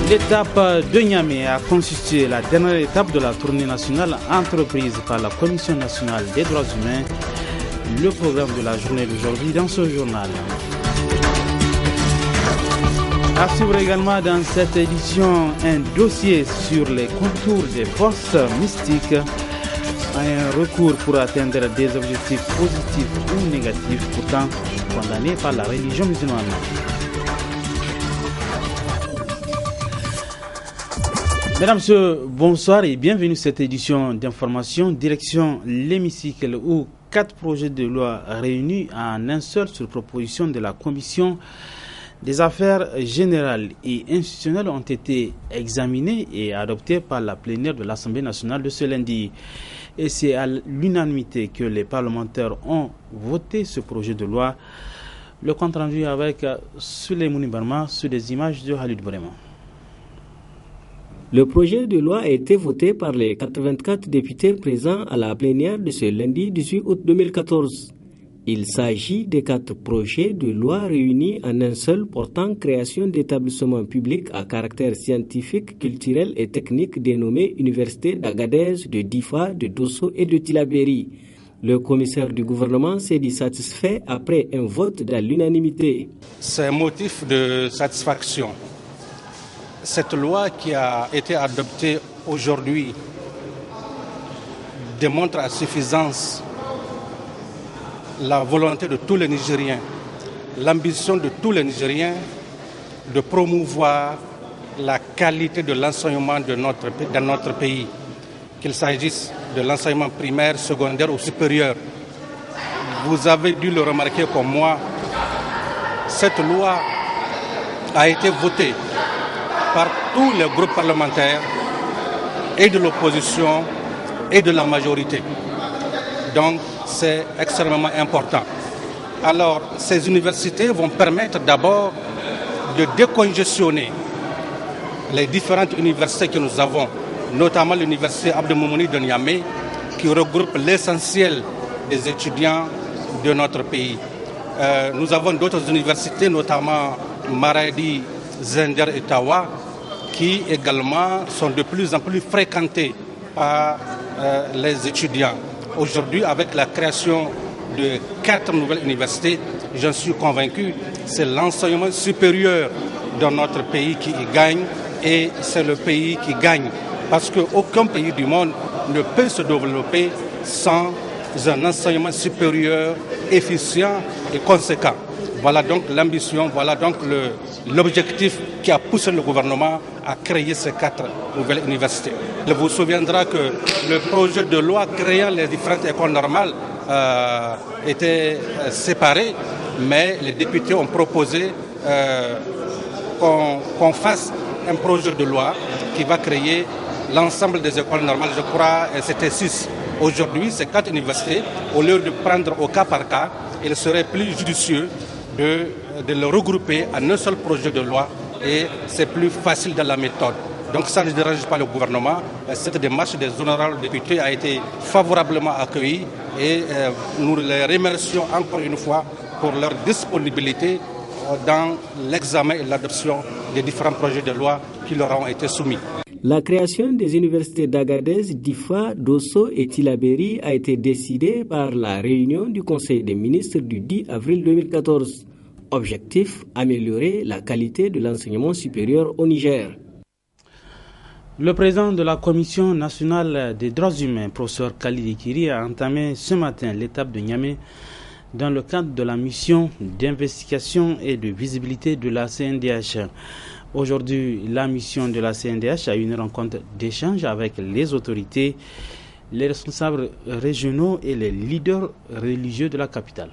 L'étape de Niamey a constitué la dernière étape de la tournée nationale entreprise par la Commission nationale des droits humains. Le programme de la journée d'aujourd'hui dans ce journal. À suivre également dans cette édition un dossier sur les contours des forces mystiques, un recours pour atteindre des objectifs positifs ou négatifs, pourtant condamnés par la religion musulmane. Mesdames, Messieurs, bonsoir et bienvenue à cette édition d'information. Direction l'hémicycle où 4 projets de loi réunis en un seul sur proposition de la Commission des affaires générales et institutionnelles ont été examinés et adoptés par la plénière de l'Assemblée nationale de ce lundi. Et c'est à l'unanimité que les parlementaires ont voté ce projet de loi. Le compte rendu avec Souleymane Barma sur des images de Khalid Bourema. Le projet de loi a été voté par les 84 députés présents à la plénière de ce lundi 18 août 2014. Il s'agit de 4 projets de loi réunis en un seul portant création d'établissements publics à caractère scientifique, culturel et technique dénommés Université d'Agadez, de Difa, de Dosso et de Tillabéri. Le commissaire du gouvernement s'est dit satisfait après un vote à l'unanimité. C'est un motif de satisfaction. Cette loi qui a été adoptée aujourd'hui démontre à suffisance la volonté de tous les Nigériens, l'ambition de tous les Nigériens de promouvoir la qualité de l'enseignement dans notre pays, qu'il s'agisse de l'enseignement primaire, secondaire ou supérieur. Vous avez dû le remarquer comme moi, cette loi a été votée par tous les groupes parlementaires et de l'opposition et de la majorité. Donc c'est extrêmement important. Alors ces universités vont permettre d'abord de décongestionner les différentes universités que nous avons, notamment l'université Abdou Moumouni de Niamey, qui regroupe l'essentiel des étudiants de notre pays. Nous avons d'autres universités, notamment Maradi, Zender et Tawa, qui également sont de plus en plus fréquentés par les étudiants. Aujourd'hui, avec la création de 4 nouvelles universités, j'en suis convaincu, c'est l'enseignement supérieur dans notre pays qui y gagne et c'est le pays qui gagne. Parce qu'aucun pays du monde ne peut se développer sans un enseignement supérieur efficient et conséquent. Voilà donc l'ambition, voilà donc l'objectif qui a poussé le gouvernement à créer ces 4 nouvelles universités. Il vous souviendra que le projet de loi créant les différentes écoles normales était séparé, mais les députés ont proposé qu'on fasse un projet de loi qui va créer l'ensemble des écoles normales. Je crois que c'était 6. Aujourd'hui, ces 4 universités, au lieu de prendre au cas par cas, il serait plus judicieux de le regrouper en un seul projet de loi et c'est plus facile dans la méthode. Donc ça ne dérange pas le gouvernement. Cette démarche des honorables députés a été favorablement accueillie et nous les remercions encore une fois pour leur disponibilité dans l'examen et l'adoption des différents projets de loi qui leur ont été soumis. La création des universités d'Agadez, Difa, Dosso et Tillabéri a été décidée par la réunion du Conseil des ministres du 10 avril 2014. Objectif, améliorer la qualité de l'enseignement supérieur au Niger. Le président de la Commission nationale des droits humains, professeur Khalid Ikiri, a entamé ce matin l'étape de Niamey dans le cadre de la mission d'investigation et de visibilité de la CNDH. Aujourd'hui, la mission de la CNDH a eu une rencontre d'échange avec les autorités, les responsables régionaux et les leaders religieux de la capitale.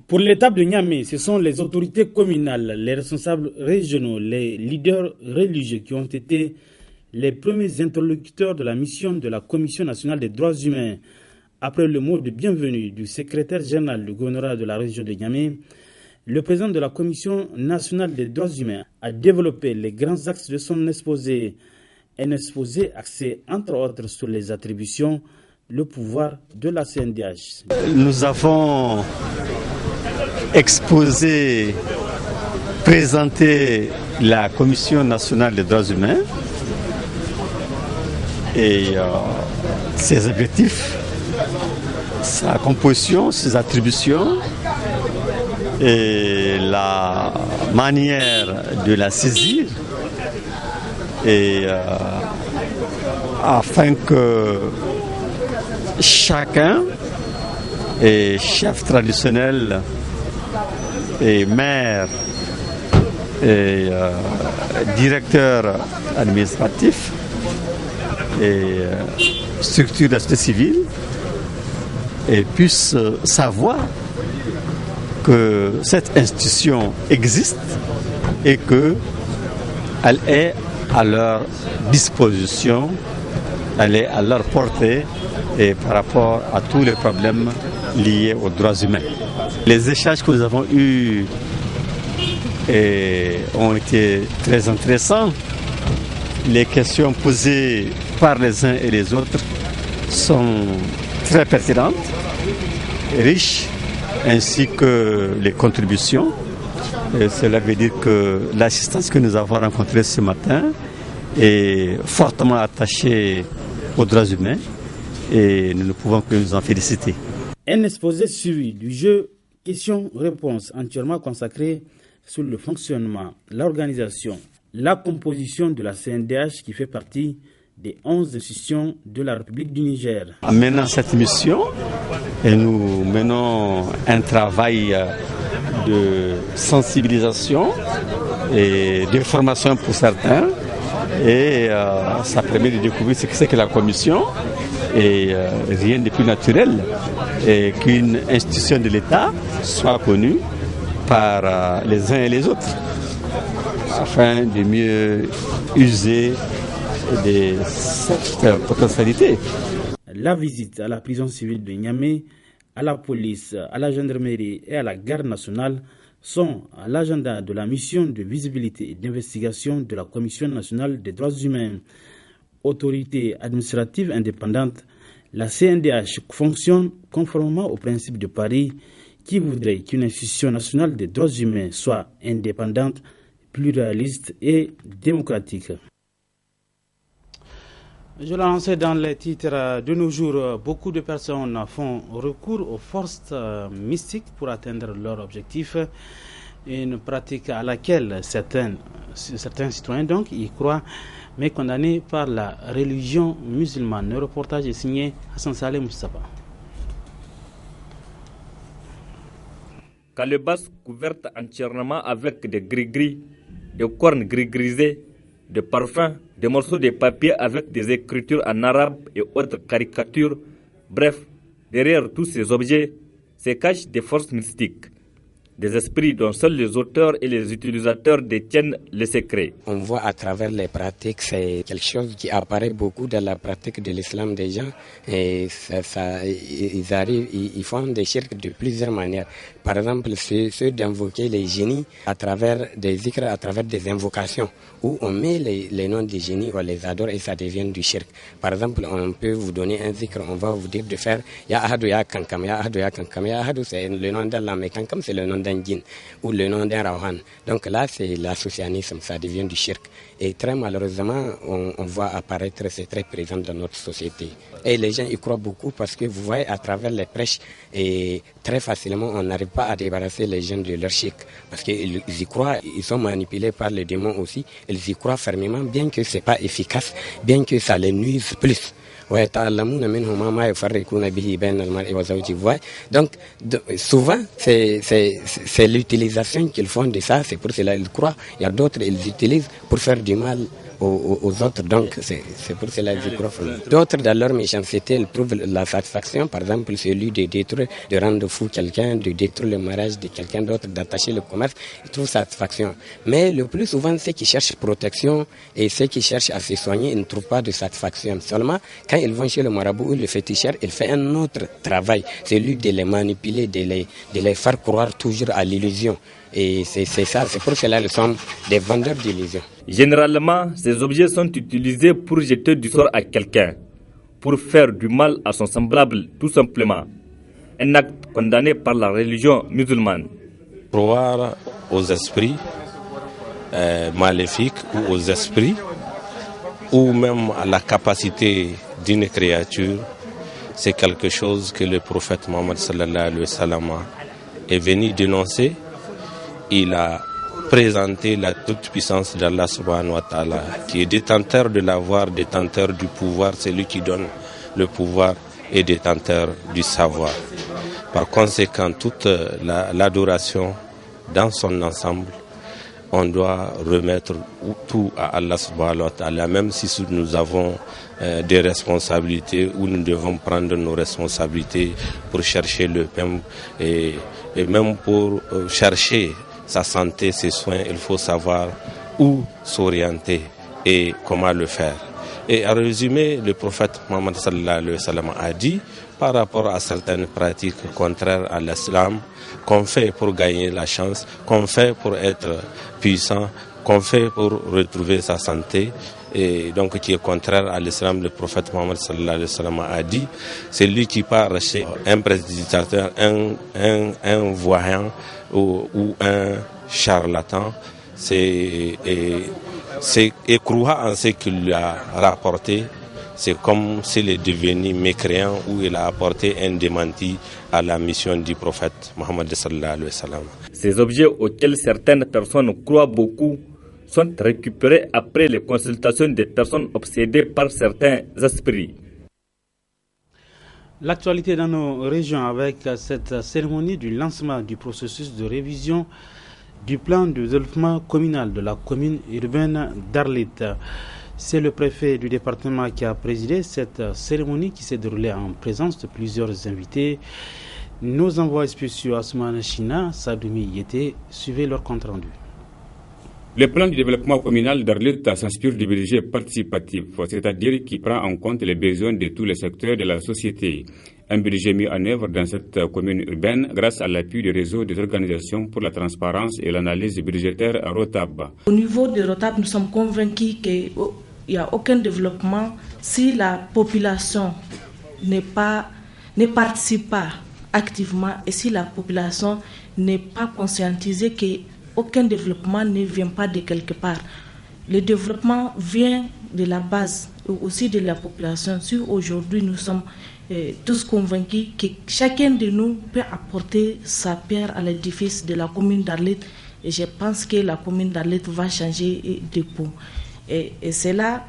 Pour l'étape de Niamey, ce sont les autorités communales, les responsables régionaux, les leaders religieux qui ont été les premiers interlocuteurs de la mission de la Commission nationale des droits humains. Après le mot de bienvenue du secrétaire général du gouvernorat de la région de Niamey, le président de la Commission nationale des droits humains a développé les grands axes de son exposé. Un exposé axé entre autres sur les attributions, le pouvoir de la CNDH. Nous avons exposé présenter la Commission nationale des droits humains et ses objectifs, sa composition, ses attributions et la manière de la saisir, et afin que chacun, et chef traditionnel et maire et directeur administratif et structure de la société civile, et puissent savoir que cette institution existe et qu'elle est à leur disposition, elle est à leur portée et par rapport à tous les problèmes liés aux droits humains. Les échanges que nous avons eus ont été très intéressants. Les questions posées par les uns et les autres sont très pertinentes, riches, ainsi que les contributions. Et cela veut dire que l'assistance que nous avons rencontrée ce matin est fortement attachée aux droits humains et nous ne pouvons que nous en féliciter. Un exposé suivi du jeu questions-réponses entièrement consacré sur le fonctionnement, l'organisation, la composition de la CNDH qui fait partie des 11 institutions de la République du Niger. En menant cette mission, et nous menons un travail de sensibilisation et de formation pour certains, et ça permet de découvrir ce que c'est que la commission, et rien de plus naturel et qu'une institution de l'État soit connue par les uns et les autres, afin de mieux user de cette potentialité. La visite à la prison civile de Niamey, à la police, à la gendarmerie et à la garde nationale sont à l'agenda de la mission de visibilité et d'investigation de la Commission nationale des droits humains. Autorité administrative indépendante, la CNDH fonctionne conformément aux principes de Paris qui voudrait qu'une institution nationale des droits humains soit indépendante, pluraliste et démocratique. Je l'ai lancé dans les titres. De nos jours, beaucoup de personnes font recours aux forces mystiques pour atteindre leur objectif. Une pratique à laquelle certains citoyens donc y croient, mais condamnés par la religion musulmane. Le reportage est signé Hassan Saleh Moustapha. Calebasse couverte entièrement avec des gris-gris, des cornes gris-grisées, des parfums, des morceaux de papier avec des écritures en arabe et autres caricatures. Bref, derrière tous ces objets se cachent des forces mystiques, des esprits dont seuls les auteurs et les utilisateurs détiennent les secrets. On voit à travers les pratiques, c'est quelque chose qui apparaît beaucoup dans la pratique de l'islam des gens. Et ils font des shirks de plusieurs manières. Par exemple, ceux d'invoquer les génies à travers des zikrs, à travers des invocations, où on met les noms des génies, on les adore et ça devient du shirk. Par exemple, on peut vous donner un zikr, on va vous dire de faire Ya Ahadu Ya Kankam, Ya Ahadu Ya Kankam. Ya Ahadu, c'est le nom d'Allah, mais Kankam, c'est le nom d'un djinn ou le nom d'un Rauhan. Donc là, c'est l'associationnisme, ça devient du shirk. Et très malheureusement, on voit apparaître, c'est très présent dans notre société. Et les gens y croient beaucoup parce que vous voyez à travers les prêches, et très facilement, on n'arrive pas à débarrasser les gens de leur shirk. Parce qu'ils y croient, ils sont manipulés par les démons aussi. Ils y croient fermement, bien que ce n'est pas efficace, bien que ça les nuise plus. Donc souvent c'est l'utilisation qu'ils font de ça, c'est pour cela qu'ils croient. Il y a d'autres, ils utilisent pour faire du mal aux autres, donc c'est pour cela qu'ils croient. D'autres dans leur méchanceté, ils trouvent la satisfaction, par exemple celui de détruire, de rendre fou quelqu'un, de détruire le mariage de quelqu'un d'autre, d'attacher le commerce, ils trouvent satisfaction. Mais le plus souvent, ceux qui cherchent protection et ceux qui cherchent à se soigner, ils ne trouvent pas de satisfaction. Seulement, quand ils vont chez le marabout ou le féticheur, il fait un autre travail, celui de les manipuler, de les faire croire toujours à l'illusion. Et c'est ça, c'est pour cela qu'ils sont des vendeurs d'illusions. Généralement, ces objets sont utilisés pour jeter du sort à quelqu'un, pour faire du mal à son semblable, tout simplement. Un acte condamné par la religion musulmane. Croire aux esprits maléfiques ou aux esprits, ou même à la capacité d'une créature, c'est quelque chose que le prophète Mohammed sallallahu alayhi wa sallam est venu dénoncer. Il a présenté la toute-puissance d'Allah subhanahu wa ta'ala, qui est détenteur de l'avoir, détenteur du pouvoir, c'est lui qui donne le pouvoir et détenteur du savoir. Par conséquent, toute l'adoration dans son ensemble, on doit remettre tout à Allah subhanahu wa ta'ala, même si nous avons des responsabilités où nous devons prendre nos responsabilités pour chercher le pain et même pour chercher sa santé, ses soins, il faut savoir où s'orienter et comment le faire. Et en résumé, le prophète Mohammed sallallahu alayhi wa sallam a dit par rapport à certaines pratiques contraires à l'islam, qu'on fait pour gagner la chance, qu'on fait pour être puissant, qu'on fait pour retrouver sa santé, et donc qui est contraire à l'islam. Le prophète Mohammed sallallahu alayhi wa sallam a dit, c'est lui qui part chez un prédicateur, un voyant ou un charlatan, et croit en ce qu'il lui a rapporté. C'est comme s'il est devenu mécréant ou il a apporté un démenti à la mission du prophète Mohammed sallallahu alayhi wa sallam. Ces objets auxquels certaines personnes croient beaucoup sont récupérés après les consultations des personnes obsédées par certains esprits. L'actualité dans nos régions avec cette cérémonie du lancement du processus de révision du plan de développement communal de la commune urbaine d'Arlit. C'est le préfet du département qui a présidé cette cérémonie qui s'est déroulée en présence de plusieurs invités. Nos envois spéciaux Asman China, Sadoumi Yete, suivez leur compte rendu. Le plan du développement communal d'Arlit s'inspire du budget participatif, c'est-à-dire qui prend en compte les besoins de tous les secteurs de la société. Un budget mis en œuvre dans cette commune urbaine grâce à l'appui du réseau des organisations pour la transparence et l'analyse budgétaire à Rotab. Au niveau de Rotab, nous sommes convaincus qu'il n'y a aucun développement si la population ne participe pas activement et si la population n'est pas conscientisée qu'aucun développement ne vient pas de quelque part. Le développement vient de la base, aussi de la population. Si aujourd'hui nous sommes tous convaincus que chacun de nous peut apporter sa pierre à l'édifice de la commune d'Arlit, et je pense que la commune d'Arlit va changer de peau. Et cela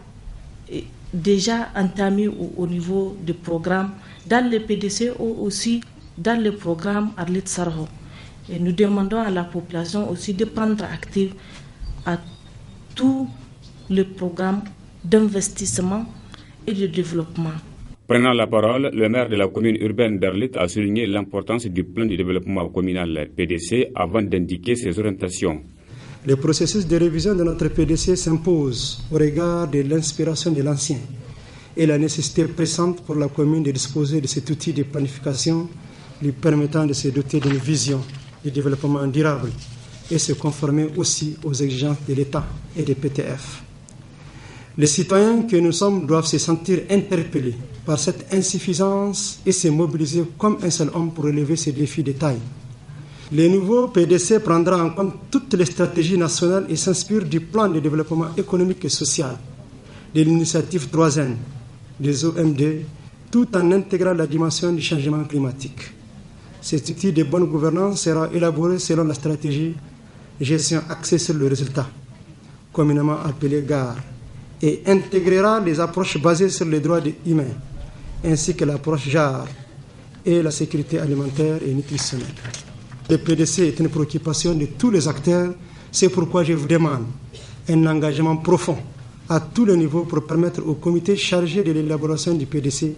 est déjà entamé au niveau du programme, dans le PDC ou aussi dans le programme Arlit Sarho. Et nous demandons à la population aussi de prendre actif à tout le programme d'investissement et de développement. Prenant la parole, le maire de la commune urbaine d'Arlit a souligné l'importance du plan de développement communal PDC avant d'indiquer ses orientations. Le processus de révision de notre PDC s'impose au regard de l'inspiration de l'ancien et la nécessité pressante pour la commune de disposer de cet outil de planification lui permettant de se doter d'une vision de développement durable et se conformer aussi aux exigences de l'État et des PTF. Les citoyens que nous sommes doivent se sentir interpellés par cette insuffisance et se mobiliser comme un seul homme pour relever ces défis de taille. Le nouveau PDC prendra en compte toutes les stratégies nationales et s'inspire du plan de développement économique et social, de l'initiative 3N, des OMD, tout en intégrant la dimension du changement climatique. Cet outil de bonne gouvernance sera élaboré selon la stratégie gestion axée sur le résultat, communément appelée GAR, et intégrera les approches basées sur les droits humains, ainsi que l'approche JAR et la sécurité alimentaire et nutritionnelle. Le PDC est une préoccupation de tous les acteurs, c'est pourquoi je vous demande un engagement profond à tous les niveaux pour permettre au comité chargé de l'élaboration du PDC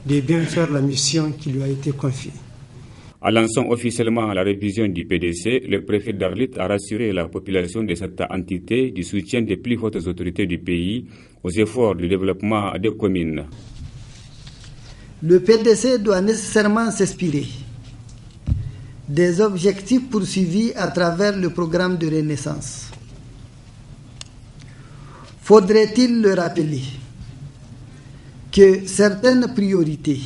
de bien faire la mission qui lui a été confiée. En lançant officiellement la révision du PDC, le préfet d'Arlit a rassuré la population de cette entité du soutien des plus hautes autorités du pays aux efforts de développement des communes. Le PDC doit nécessairement s'inspirer des objectifs poursuivis à travers le programme de renaissance. Faudrait-il le rappeler que certaines priorités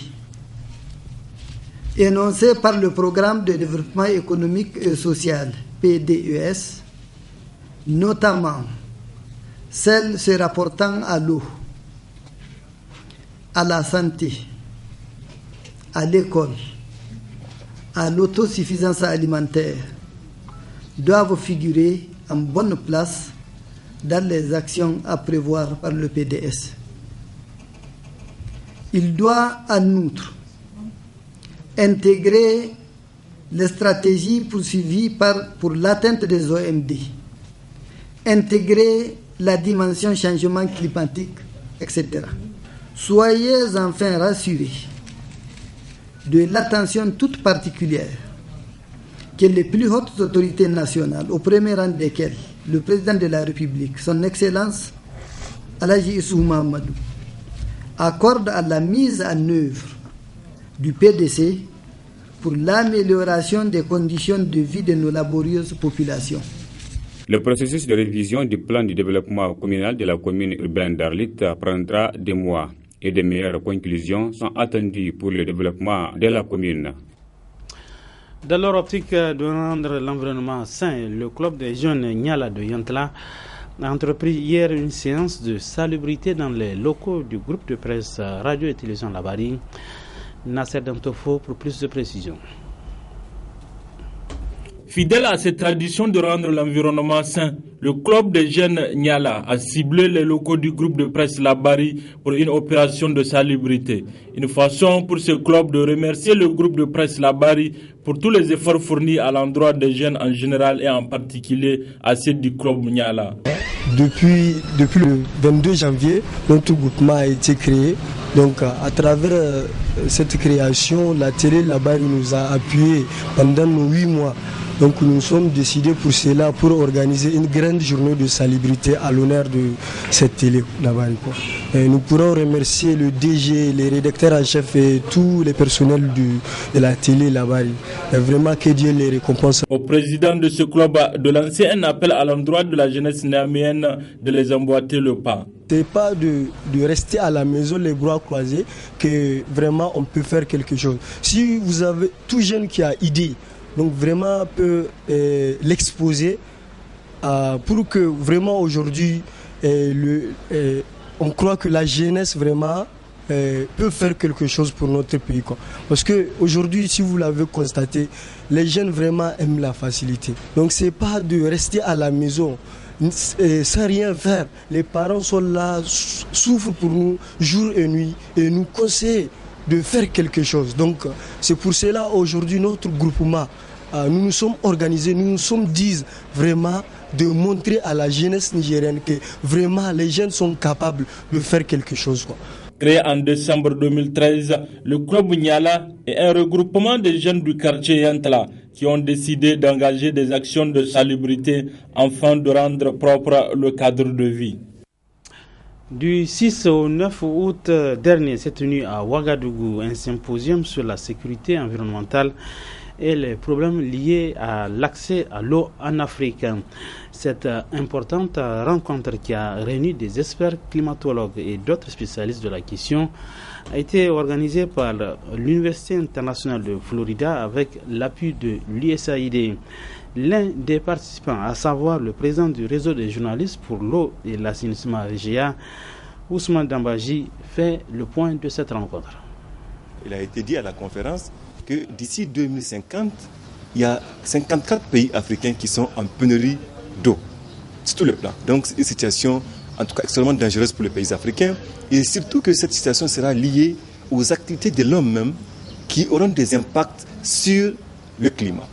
énoncées par le programme de développement économique et social, PDES, notamment celles se rapportant à l'eau, à la santé, à l'école, à l'autosuffisance alimentaire, doivent figurer en bonne place dans les actions à prévoir par le PDS. Il doit en outre intégrer les stratégies poursuivies pour l'atteinte des OMD, intégrer la dimension changement climatique, etc. Soyez enfin rassurés de l'attention toute particulière que les plus hautes autorités nationales, au premier rang desquelles le président de la République, son Excellence Alaji Issou Mahamadou, accorde à la mise en œuvre du PDC pour l'amélioration des conditions de vie de nos laborieuses populations. Le processus de révision du plan de développement communal de la commune urbaine d'Arlit prendra des mois et de meilleures conclusions sont attendues pour le développement de la commune. Dans leur optique de rendre l'environnement sain, le club des jeunes Niala de Yantla a entrepris hier une séance de salubrité dans les locaux du groupe de presse Radio et Télévision Labari. Nasser Dantofo pour plus de précisions. Fidèle à cette tradition de rendre l'environnement sain, le club des jeunes Niala a ciblé les locaux du groupe de presse Labari pour une opération de salubrité. Une façon pour ce club de remercier le groupe de presse Labari pour tous les efforts fournis à l'endroit des jeunes en général et en particulier à ceux du club Niala. Depuis le 22 janvier, notre groupement a été créé. Donc à travers cette création, la télé Labari nous a appuyés pendant nos 8 mois. Donc nous sommes décidés pour cela, pour organiser une grande journée de salubrité à l'honneur de cette télé Labari. Nous pourrons remercier le DG, les rédacteurs en chef et tous les personnels de la télé Labari. Vraiment que Dieu les récompense. Au président de ce club de lancer un appel à l'endroit de la jeunesse néaméenne de les emboîter le pas. Ce n'est pas de rester à la maison les bras croisés que vraiment on peut faire quelque chose. Si vous avez tout jeune qui a idée, donc vraiment peut l'exposer pour que vraiment aujourd'hui on croit que la jeunesse vraiment peut faire quelque chose pour notre pays, quoi. Parce que aujourd'hui, si vous l'avez constaté, les jeunes vraiment aiment la facilité. Donc c'est pas de rester à la maison sans rien faire. Les parents sont là, souffrent pour nous jour et nuit et nous conseillent de faire quelque chose. Donc c'est pour cela aujourd'hui notre groupement, nous nous sommes organisés, nous nous sommes dit vraiment de montrer à la jeunesse nigérienne que vraiment les jeunes sont capables de faire quelque chose, quoi. Créé en décembre 2013, le club Niala est un regroupement de jeunes du quartier Yantla qui ont décidé d'engager des actions de salubrité afin de rendre propre le cadre de vie. Du 6 au 9 août dernier s'est tenu à Ouagadougou un symposium sur la sécurité environnementale et les problèmes liés à l'accès à l'eau en Afrique. Cette importante rencontre qui a réuni des experts climatologues et d'autres spécialistes de la question a été organisée par l'Université internationale de Florida avec l'appui de l'USAID. L'un des participants, à savoir le président du réseau des journalistes pour l'eau et l'assainissement RGA, Ousmane Dambaji, fait le point de cette rencontre. Il a été dit à la conférence que d'ici 2050, il y a 54 pays africains qui sont en pénurie d'eau, sur tous les plans. Donc c'est une situation en tout cas extrêmement dangereuse pour les pays africains et surtout que cette situation sera liée aux activités de l'homme même qui auront des impacts sur le climat.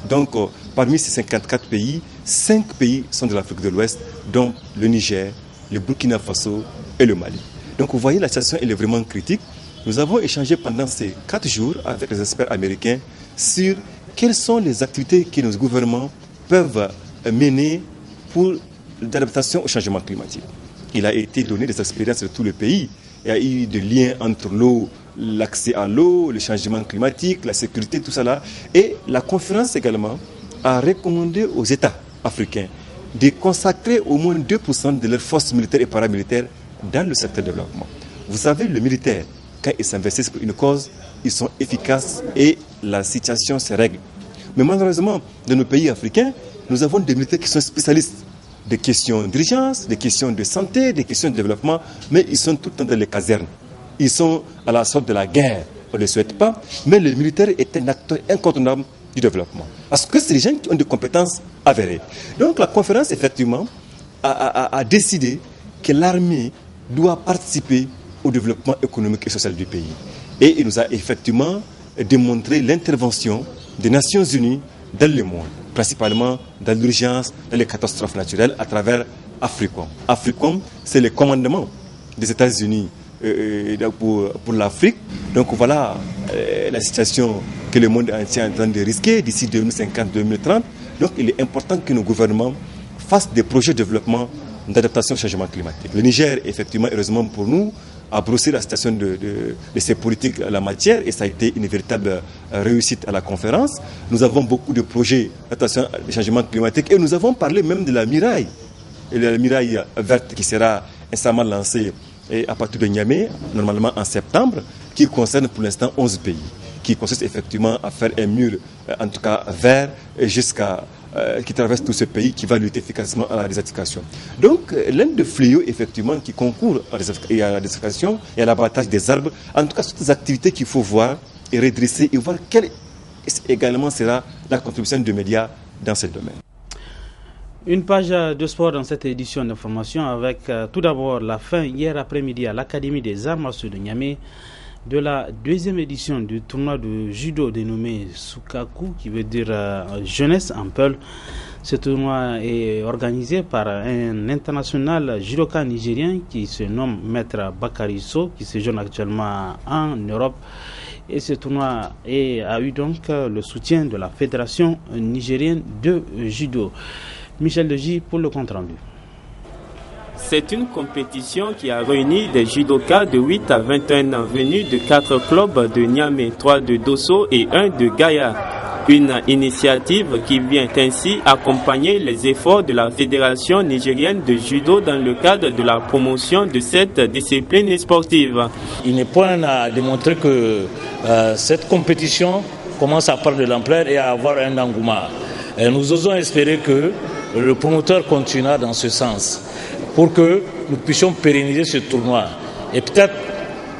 Donc parmi ces 54 pays, 5 pays sont de l'Afrique de l'Ouest, dont le Niger, le Burkina Faso et le Mali. Donc vous voyez, la situation elle est vraiment critique. Nous avons échangé pendant ces 4 jours avec les experts américains sur quelles sont les activités que nos gouvernements peuvent mener pour l'adaptation au changement climatique. Il a été donné des expériences de tous les pays. Il y a eu des liens entre l'eau, l'accès à l'eau, le changement climatique, la sécurité, tout ça là. Et la conférence également a recommandé aux États africains de consacrer au moins 2% de leurs forces militaires et paramilitaires dans le secteur du développement. Vous savez, le militaire, quand ils s'investissent pour une cause, ils sont efficaces et la situation se règle. Mais malheureusement, dans nos pays africains, nous avons des militaires qui sont spécialistes des questions d'urgence, des questions de santé, des questions de développement, mais ils sont tout le temps dans les casernes. Ils sont à la sorte de la guerre. On ne le souhaite pas, mais le militaire est un acteur incontournable du développement. Parce que c'est des gens qui ont des compétences avérées. Donc la conférence, effectivement, a décidé que l'armée doit participer au développement économique et social du pays. Et il nous a effectivement démontré l'intervention des Nations Unies dans le monde, principalement dans l'urgence, dans les catastrophes naturelles, à travers AFRICOM. AFRICOM, c'est le commandement des États-Unis pour l'Afrique. Donc voilà la situation que le monde entier est en train de risquer d'ici 2050-2030. Donc il est important que nos gouvernements fassent des projets de développement d'adaptation au changement climatique. Le Niger, effectivement, heureusement pour nous, a brossé la situation de ses politiques à la matière et ça a été une véritable réussite à la conférence. Nous avons beaucoup de projets d'adaptation au changement climatique et nous avons parlé même de la miraille. Et la miraille verte qui sera incessamment lancée à partir de Niamey, normalement en septembre, qui concerne pour l'instant 11 pays, qui consiste effectivement à faire un mur, en tout cas vert, qui traverse tout ce pays, qui va lutter efficacement à la désertification. Donc, l'un des fléaux, effectivement, qui concourt à la désertification et à l'abattage des arbres, en tout cas, ce sont des activités qu'il faut voir et redresser et voir quelle également sera la contribution des médias dans ce domaine. Une page de sport dans cette édition d'information avec tout d'abord la fin hier après-midi à l'Académie des arts martiaux de Niamey de la deuxième édition du tournoi de judo dénommé Sukaku, qui veut dire jeunesse en peul. Ce tournoi est organisé par un international judoka nigérien qui se nomme Maître Bakary Sow, qui séjourne actuellement en Europe. Et ce tournoi a eu donc le soutien de la Fédération nigérienne de judo. Michel Deji pour le compte-rendu. C'est une compétition qui a réuni des judokas de 8 à 21 ans venus de 4 clubs de Niamey, 3 de Dosso et 1 de Gaïa. Une initiative qui vient ainsi accompagner les efforts de la Fédération nigérienne de judo dans le cadre de la promotion de cette discipline sportive. Il n'est point à démontrer que cette compétition commence à prendre de l'ampleur et à avoir un engouement. Et nous osons espérer que le promoteur continuera dans ce sens pour que nous puissions pérenniser ce tournoi et peut-être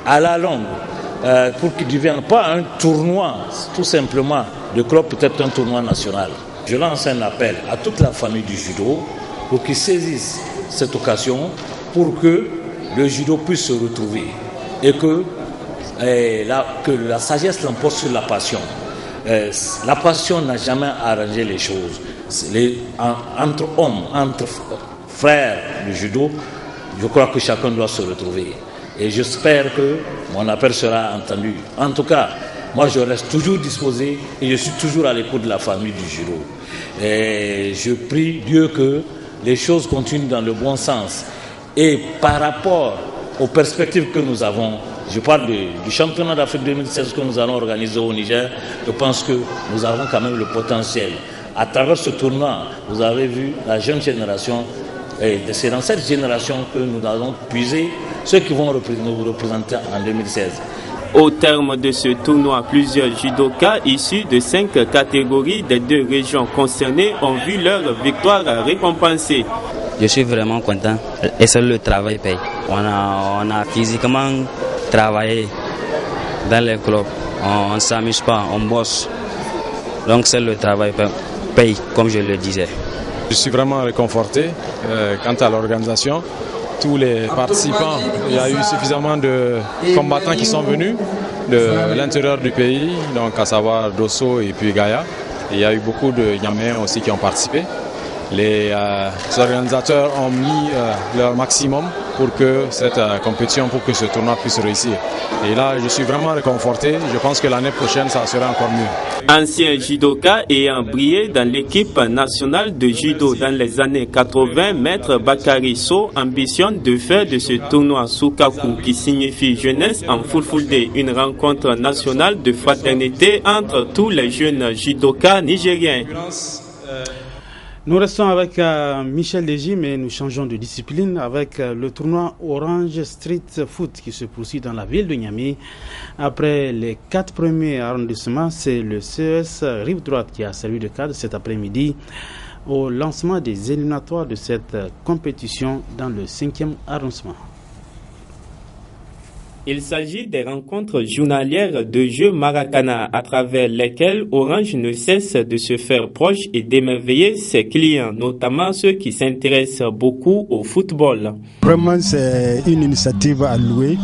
à la longue pour qu'il ne devienne pas un tournoi tout simplement de club, peut-être un tournoi national. Je lance un appel à toute la famille du judo pour qu'ils saisissent cette occasion pour que le judo puisse se retrouver et que la sagesse l'emporte sur la passion. La passion n'a jamais arrangé les choses. Entre hommes, entre frères du judo, je crois que chacun doit se retrouver. Et j'espère que mon appel sera entendu. En tout cas, moi je reste toujours disposé et je suis toujours à l'écoute de la famille du judo. Et je prie Dieu que les choses continuent dans le bon sens. Et par rapport aux perspectives que nous avons, je parle du championnat d'Afrique 2016 que nous allons organiser au Niger, je pense que nous avons quand même le potentiel. À travers ce tournoi, vous avez vu la jeune génération, et c'est dans cette génération que nous allons puiser ceux qui vont nous représenter en 2016. Au terme de ce tournoi, plusieurs judokas issus de 5 catégories des 2 régions concernées ont vu leur victoire récompensée. Je suis vraiment content et seul le travail paye. On a physiquement travaillé dans les clubs, on ne s'amuse pas, on bosse. Donc seul le travail paye, comme je le disais. Je suis vraiment réconforté quant à l'organisation. Tous les participants, il y a eu suffisamment de combattants qui sont venus de l'intérieur du pays, donc à savoir Dosso et puis Gaïa. Et il y a eu beaucoup de Niaméens aussi qui ont participé. Les organisateurs ont mis leur maximum pour que cette compétition, pour que ce tournoi puisse réussir. Et là, je suis vraiment réconforté. Je pense que l'année prochaine, ça sera encore mieux. Ancien judoka ayant brillé dans l'équipe nationale de judo dans les années 80, Maître Bakary Sow ambitionne de faire de ce tournoi Sukaku, qui signifie jeunesse en Fulfulde, une rencontre nationale de fraternité entre tous les jeunes judokas nigériens. Nous restons avec Michel Deji, mais nous changeons de discipline avec le tournoi Orange Street Foot qui se poursuit dans la ville de Niamey. Après les 4 premiers arrondissements, c'est le CES Rive Droite qui a servi de cadre cet après-midi au lancement des éliminatoires de cette compétition dans le 5e arrondissement. Il s'agit des rencontres journalières de jeux Maracana à travers lesquelles Orange ne cesse de se faire proche et d'émerveiller ses clients, notamment ceux qui s'intéressent beaucoup au football. Vraiment, c'est une initiative à louer.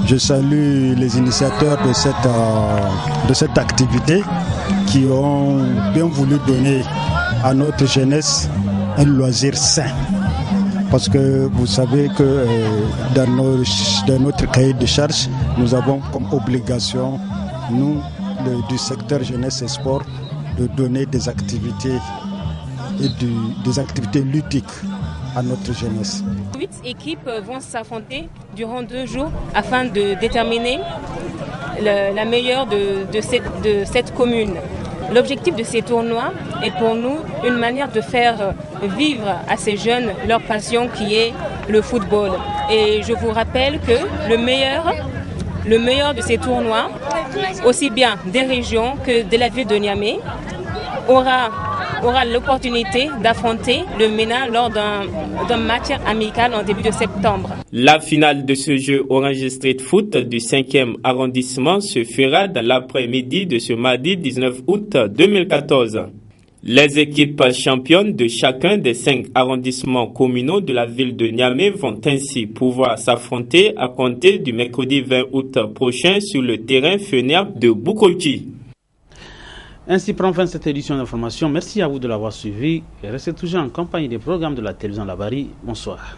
Je salue les initiateurs de cette activité qui ont bien voulu donner à notre jeunesse un loisir sain. Parce que vous savez que dans notre cahier de charges, nous avons comme obligation, nous, du secteur jeunesse et sport, de donner des activités des activités ludiques à notre jeunesse. 8 équipes vont s'affronter durant 2 jours afin de déterminer la meilleure de cette commune. L'objectif de ces tournois est pour nous une manière de faire vivre à ces jeunes leur passion qui est le football. Et je vous rappelle que le meilleur de ces tournois, aussi bien des régions que de la ville de Niamey, aura l'opportunité d'affronter le MENA lors d'un match amical en début de septembre. La finale de ce jeu Orange Street Foot du 5e arrondissement se fera dans l'après-midi de ce mardi 19 août 2014. Les équipes championnes de chacun des 5 arrondissements communaux de la ville de Niamey vont ainsi pouvoir s'affronter à compter du mercredi 20 août prochain sur le terrain Fener de Boukolti. Ainsi prend fin cette édition d'information. Merci à vous de l'avoir suivi et restez toujours en compagnie des programmes de la télévision Labari. Bonsoir.